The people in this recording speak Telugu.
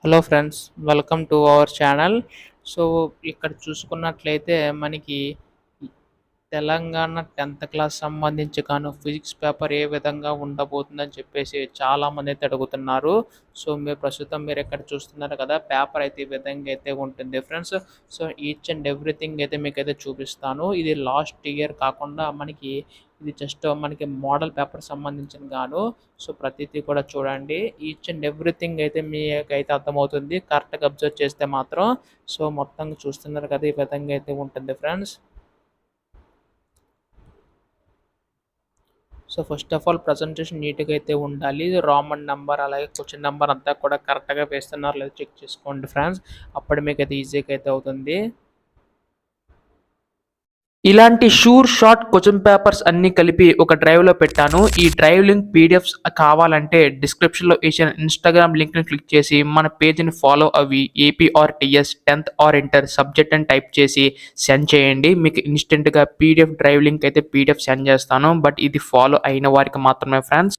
Hello friends, welcome to our channel. So ఇక్కడ చూసుకున్నట్లయితే మనకి తెలంగాణ 10th క్లాస్ సంబంధించి గాను ఫిజిక్స్ పేపర్ ఏ విధంగా ఉండబోతుందని చెప్పేసి చాలామంది అయితే అడుగుతున్నారు. సో మీరు ఇక్కడ చూస్తున్నారు కదా, పేపర్ అయితే ఈ విధంగా అయితే ఉంటుంది friends. So each and everything అయితే మీకైతే చూపిస్తాను. ఇది లాస్ట్ ఇయర్ కాకుండా ఇది జస్ట్ మనకి మోడల్ పేపర్ సంబంధించిన గాను. సో ప్రతిదీ కూడా చూడండి. ఈచ్ అండ్ ఎవ్రీథింగ్ అయితే మీకైతే అర్థమవుతుంది కరెక్ట్‌గా అబ్జర్వ్ చేస్తే మాత్రం. సో మొత్తంగా చూస్తున్నారు కదా, ఈ విధంగా అయితే ఉంటుంది friends. So first of all presentation నీట్‌గా అయితే ఉండాలి. రామన్ నంబర్ అలాగే క్వెషన్ నంబర్ అంతా కూడా కరెక్ట్‌గా వేస్తున్నారో లేదో చెక్ చేసుకోండి ఫ్రెండ్స్. అప్పుడు మీకైతే ఈజీగా అయితే అవుతుంది. ఇలాంటి షూర్ షార్ట్ క్వశ్చన్ పేపర్స్ అన్ని కలిపి ఒక డ్రైవ్లో పెట్టాను. ఈ డ్రైవ్ లింక్ పీడిఎఫ్స్ కావాలంటే డిస్క్రిప్షన్లో ఇచ్చిన ఇన్స్టాగ్రామ్ లింక్ని క్లిక్ చేసి మన పేజ్ని ఫాలో అవి AP or TS 10th or inter subject అని టైప్ చేసి సెండ్ చేయండి. మీకు ఇన్స్టెంట్గా పీడిఎఫ్ డ్రైవ్ లింక్ అయితే పీడిఎఫ్ సెండ్ చేస్తాను. బట్ ఇది ఫాలో అయిన వారికి మాత్రమే ఫ్రెండ్స్.